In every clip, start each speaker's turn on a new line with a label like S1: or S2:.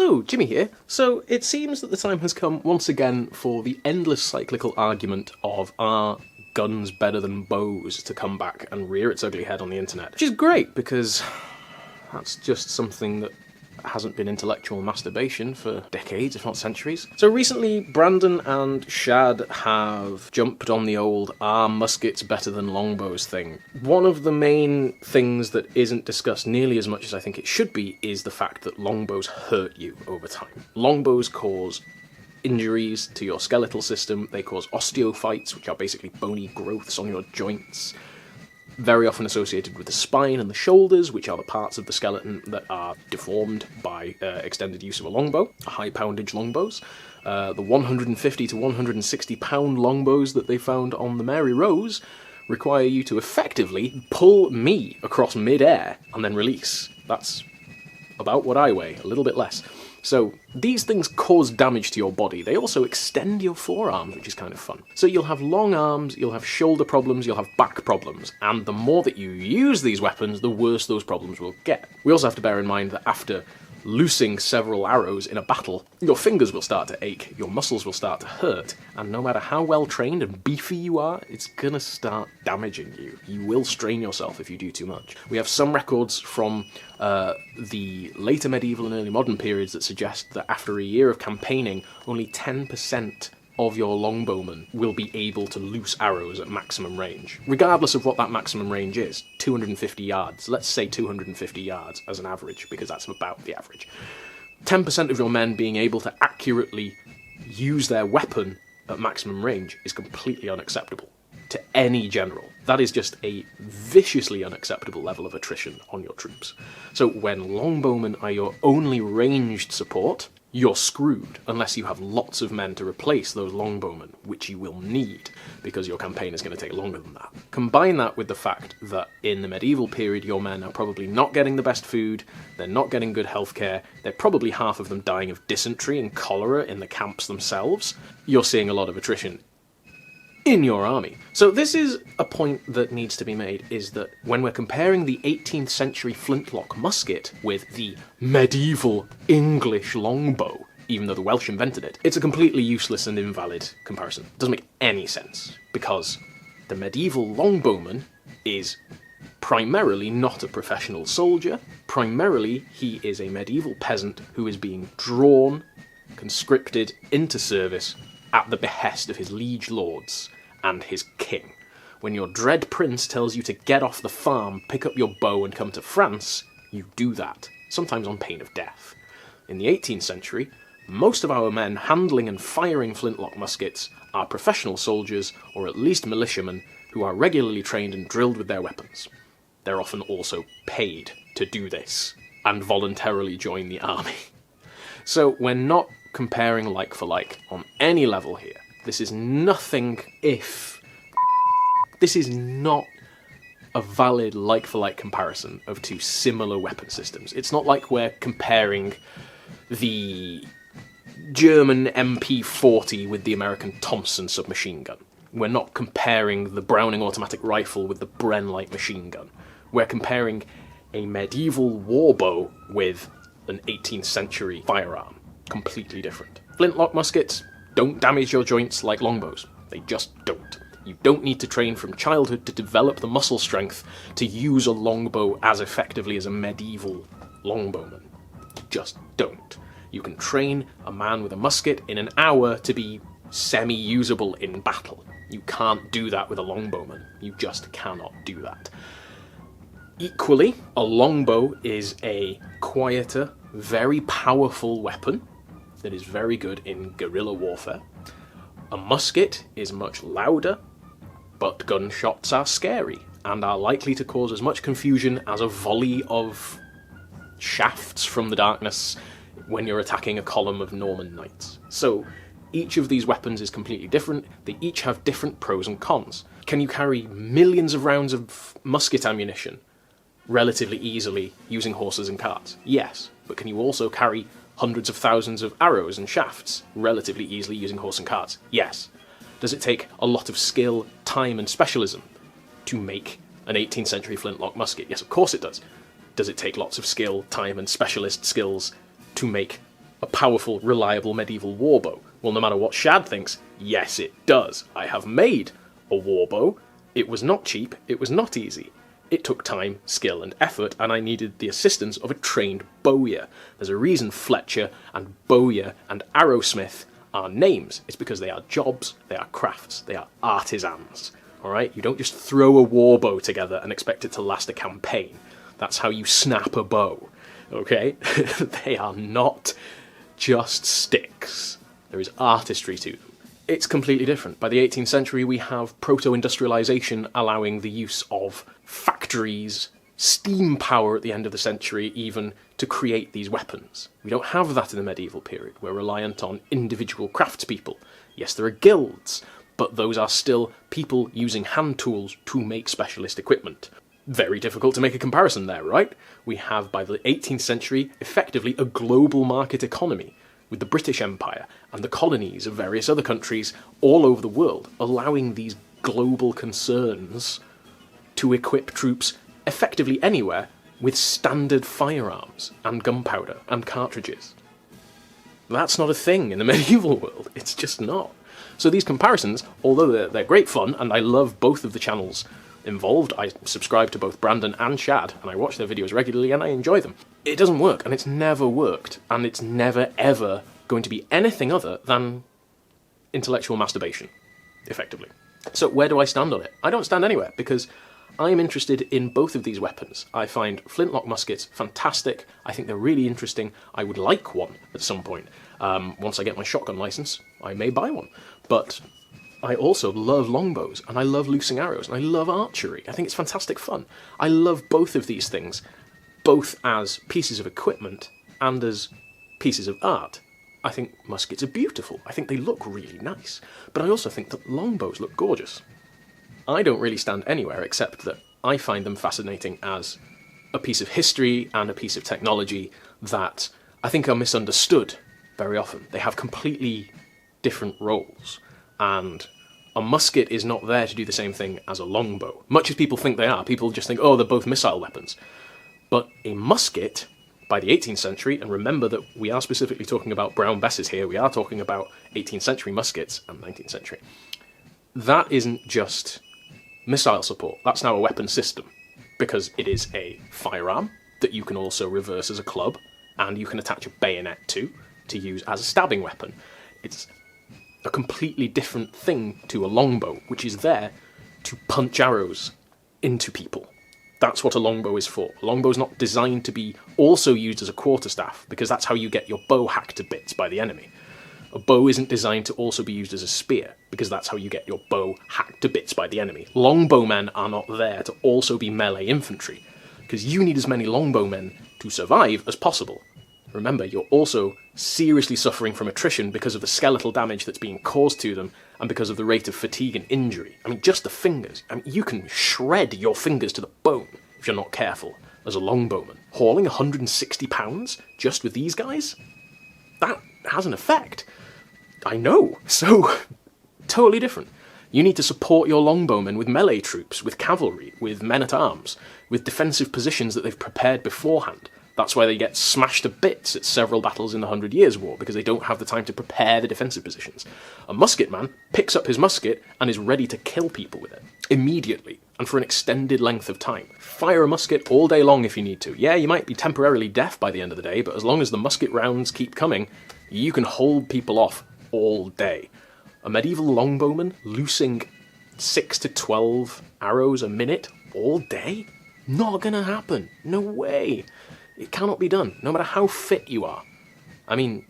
S1: Hello, Jimmy here. So it seems that the time has come once again for the endless cyclical argument of are guns better than bows to come back and rear its ugly head on the internet. Which is great because that's just something that hasn't been intellectual masturbation for decades, if not centuries. So recently, Brandon and Shad have jumped on the old "are muskets better than longbows" thing. One of the main things that isn't discussed nearly as much as I think it should be is the fact that longbows hurt you over time. Longbows cause injuries to your skeletal system, they cause osteophytes, which are basically bony growths on your joints, very often associated with the spine and the shoulders, which are the parts of the skeleton that are deformed by extended use of a longbow, high poundage longbows. The 150 to 160 pound longbows that they found on the Mary Rose require you to effectively pull me across mid-air and then release. That's about what I weigh, a little bit less. So these things cause damage to your body. They also extend your forearms, which is kind of fun. So you'll have long arms, you'll have shoulder problems, you'll have back problems, and the more that you use these weapons, the worse those problems will get. We also have to bear in mind that after loosing several arrows in a battle, your fingers will start to ache, your muscles will start to hurt, and no matter how well trained and beefy you are, it's gonna start damaging you. You will strain yourself if you do too much. We have some records from the later medieval and early modern periods that suggest that after a year of campaigning, only 10% of your longbowmen will be able to loose arrows at maximum range, regardless of what that maximum range is. 250 yards. Let's say 250 yards as an average, because that's about the average. 10% of your men being able to accurately use their weapon at maximum range is completely unacceptable to any general. That is just a viciously unacceptable level of attrition on your troops. So when longbowmen are your only ranged support, you're screwed unless you have lots of men to replace those longbowmen, which you will need, because your campaign is going to take longer than that. Combine that with the fact that in the medieval period your men are probably not getting the best food, they're not getting good healthcare, they're probably half of them dying of dysentery and cholera in the camps themselves. You're seeing a lot of attrition in your army. So this is a point that needs to be made, is that when we're comparing the 18th century flintlock musket with the medieval English longbow, even though the Welsh invented it, it's a completely useless and invalid comparison. It doesn't make any sense, because the medieval longbowman is primarily not a professional soldier. Primarily, he is a medieval peasant who is being drawn, conscripted into service at the behest of his liege lords and his king. When your dread prince tells you to get off the farm, pick up your bow and come to France, you do that, sometimes on pain of death. In the 18th century, most of our men handling and firing flintlock muskets are professional soldiers, or at least militiamen, who are regularly trained and drilled with their weapons. They're often also paid to do this, and voluntarily join the army. So we're not comparing like for like on any level here. This is nothing if... This is not a valid like for like comparison of two similar weapon systems. It's not like we're comparing the German MP40 with the American Thompson submachine gun. We're not comparing the Browning automatic rifle with the Bren light machine gun. We're comparing a medieval warbow with an 18th century firearm. Completely different. Flintlock muskets don't damage your joints like longbows. They just don't. You don't need to train from childhood to develop the muscle strength to use a longbow as effectively as a medieval longbowman. You just don't. You can train a man with a musket in an hour to be semi-usable in battle. You can't do that with a longbowman. You just cannot do that. Equally, a longbow is a quieter, very powerful weapon that is very good in guerrilla warfare. A musket is much louder, but gunshots are scary and are likely to cause as much confusion as a volley of shafts from the darkness when you're attacking a column of Norman knights. So each of these weapons is completely different. They each have different pros and cons. Can you carry millions of rounds of musket ammunition relatively easily using horses and carts? Yes, but can you also carry hundreds of thousands of arrows and shafts relatively easily using horse and carts? Yes. Does it take a lot of skill, time and specialism to make an 18th century flintlock musket? Yes, of course it does. Does it take lots of skill, time and specialist skills to make a powerful, reliable medieval warbow? Well, no matter what Shad thinks, yes it does. I have made a warbow. It was not cheap, it was not easy. It took time, skill and effort, and I needed the assistance of a trained bowyer. There's a reason Fletcher and bowyer and arrowsmith are names. It's because they are jobs, they are crafts, they are artisans. Alright? You don't just throw a warbow together and expect it to last a campaign. That's how you snap a bow. Okay? They are not just sticks. There is artistry to them. It's completely different. By the 18th century, we have proto-industrialization allowing the use of factories, steam power at the end of the century even, to create these weapons. We don't have that in the medieval period. We're reliant on individual craftspeople. Yes, there are guilds, but those are still people using hand tools to make specialist equipment. Very difficult to make a comparison there, right? We have, by the 18th century, effectively a global market economy, with the British Empire and the colonies of various other countries all over the world, allowing these global concerns to equip troops effectively anywhere with standard firearms and gunpowder and cartridges. That's not a thing in the medieval world. It's just not. So these comparisons, although they're great fun, and I love both of the channels involved, I subscribe to both Brandon and Shad, and I watch their videos regularly and I enjoy them. It doesn't work, and it's never worked, and it's never ever going to be anything other than intellectual masturbation, effectively. So where do I stand on it? I don't stand anywhere, because I'm interested in both of these weapons. I find flintlock muskets fantastic. I think they're really interesting. I would like one at some point. Once I get my shotgun license, I may buy one. But I also love longbows, and I love loosing arrows, and I love archery. I think it's fantastic fun. I love both of these things, both as pieces of equipment and as pieces of art. I think muskets are beautiful. I think they look really nice. But I also think that longbows look gorgeous. I don't really stand anywhere except that I find them fascinating as a piece of history and a piece of technology that I think are misunderstood very often. They have completely different roles, and a musket is not there to do the same thing as a longbow. Much as people think they are, people just think, oh, they're both missile weapons. But a musket, by the 18th century, and remember that we are specifically talking about brown besses here, we are talking about 18th century muskets and 19th century, that isn't just missile support, that's now a weapon system, because it is a firearm that you can also reverse as a club, and you can attach a bayonet to use as a stabbing weapon. It's a completely different thing to a longbow, which is there to punch arrows into people. That's what a longbow is for. A longbow is not designed to be also used as a quarterstaff, because that's how you get your bow hacked to bits by the enemy. A bow isn't designed to also be used as a spear, because that's how you get your bow hacked to bits by the enemy. Longbowmen are not there to also be melee infantry, because you need as many longbowmen to survive as possible. Remember, you're also seriously suffering from attrition because of the skeletal damage that's being caused to them, and because of the rate of fatigue and injury. I mean, just the fingers. I mean, you can shred your fingers to the bone if you're not careful as a longbowman. Hauling 160 pounds just with these guys? That has an effect. I know. So, totally different. You need to support your longbowmen with melee troops, with cavalry, with men-at-arms, with defensive positions that they've prepared beforehand. That's why they get smashed to bits at several battles in the 100 Years' War, because they don't have the time to prepare the defensive positions. A musket man picks up his musket and is ready to kill people with it, immediately, and for an extended length of time. Fire a musket all day long if you need to. Yeah, you might be temporarily deaf by the end of the day, but as long as the musket rounds keep coming, you can hold people off all day. A medieval longbowman loosing 6 to 12 arrows a minute all day? Not gonna happen. No way. It cannot be done, no matter how fit you are. I mean,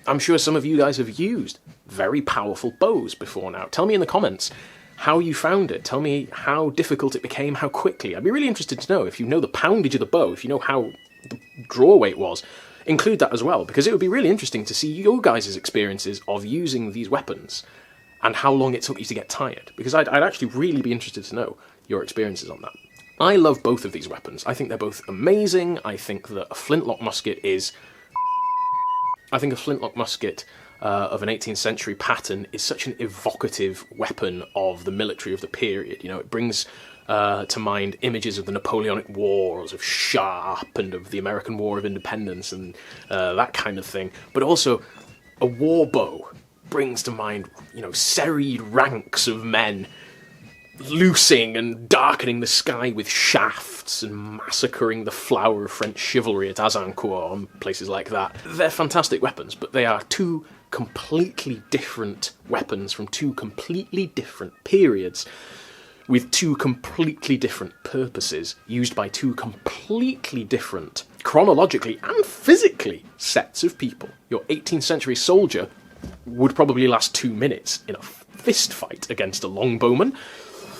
S1: I'm sure some of you guys have used very powerful bows before now. Tell me in the comments how you found it. Tell me how difficult it became, how quickly. I'd be really interested to know if you know the poundage of the bow, if you know how the draw weight was. Include that as well, because it would be really interesting to see your guys' experiences of using these weapons and how long it took you to get tired, because I'd actually really be interested to know your experiences on that. I love both of these weapons. I think they're both amazing. I think that a flintlock musket is... I think a flintlock musket of an 18th century pattern is such an evocative weapon of the military of the period. You know, it brings to mind images of the Napoleonic Wars, of Sharpe, and of the American War of Independence, and that kind of thing. But also, a war bow brings to mind, you know, serried ranks of men loosing and darkening the sky with shafts and massacring the flower of French chivalry at Azincourt and places like that. They're fantastic weapons, but they are two completely different weapons from two completely different periods, with two completely different purposes, used by two completely different, chronologically and physically, sets of people. Your 18th century soldier would probably last 2 minutes in a fist fight against a longbowman,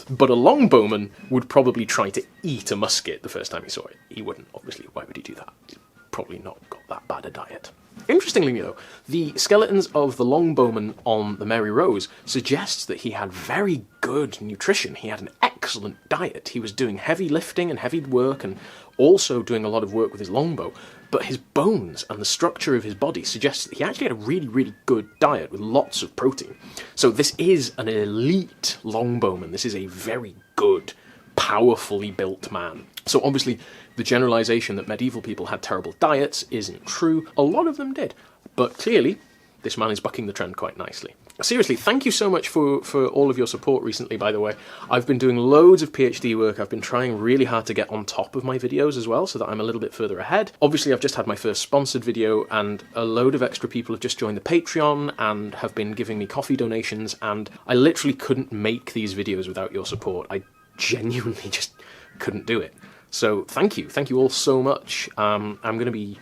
S1: but a longbowman would probably try to eat a musket the first time he saw it. He wouldn't, obviously. Why would he do that? He's probably not got that bad a diet. Interestingly, though, the skeletons of the longbowman on the Mary Rose suggests that he had very good nutrition. He had an excellent diet. He was doing heavy lifting and heavy work, and also doing a lot of work with his longbow. But his bones and the structure of his body suggests that he actually had a really, really good diet with lots of protein. So this is an elite longbowman. This is a very good, powerfully built man. So obviously, the generalisation that medieval people had terrible diets isn't true. A lot of them did. But clearly, this man is bucking the trend quite nicely. Seriously, thank you so much for all of your support recently, by the way. I've been doing loads of PhD work. I've been trying really hard to get on top of my videos as well, so that I'm a little bit further ahead. Obviously, I've just had my first sponsored video, and a load of extra people have just joined the Patreon and have been giving me coffee donations, and I literally couldn't make these videos without your support. I genuinely just couldn't do it. So thank you all so much. I'm going to be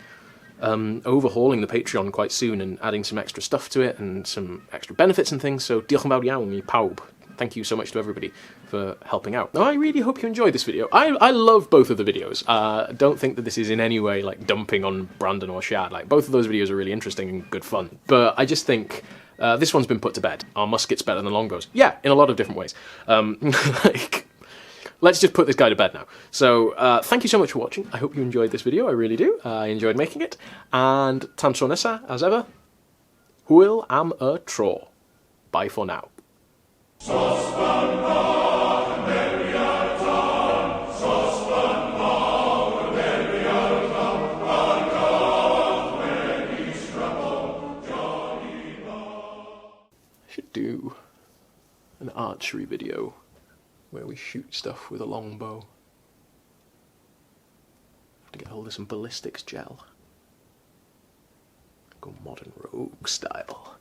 S1: overhauling the Patreon quite soon and adding some extra stuff to it and some extra benefits and things, so diolch yn fawr iawn I pawb. Thank you so much to everybody for helping out. Now, I really hope you enjoyed this video. I love both of the videos. Don't think that this is in any way like dumping on Brandon or Shad. Like, both of those videos are really interesting and good fun. But I just think this one's been put to bed. Are muskets better than longbows? Yeah, in a lot of different ways. Like, let's just put this guy to bed now. So, thank you so much for watching. I hope you enjoyed this video. I really do. I enjoyed making it. And tan tro nesa, as ever, hwyl am y tro. Bye for now. Should do an archery video where we shoot stuff with a longbow. Have to get hold of some ballistics gel. Go modern rogue style.